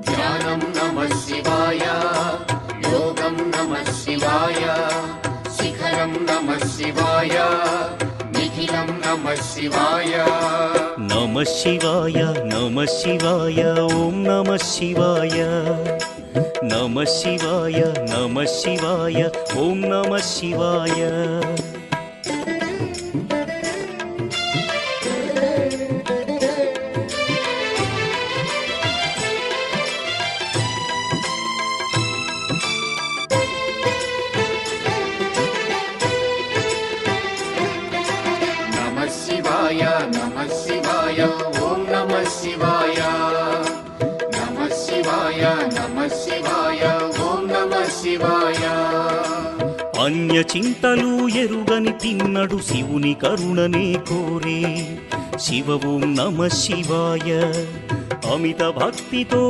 ధ్యానం నమః శివాయ, యోగం నమః శివాయ, శిఖరం నమః శివాయ, నిఖిలం నమః శివాయ. నమః శివాయ నమః శివాయ ఓం నమః శివాయ. నమః శివాయ నమః శివాయ ఓం నమః శివాయ. నమః శివాయ నమః శివాయ ఓం నమః శివాయ. నమః శివాయ నమః శివాయ ఓం నమః శివాయ. అన్య చింతలు ఎరుగని తిన్నడు శివుని కరుణనే కోరే. శివ ఓం నమః శివాయ. అమిత భక్తితో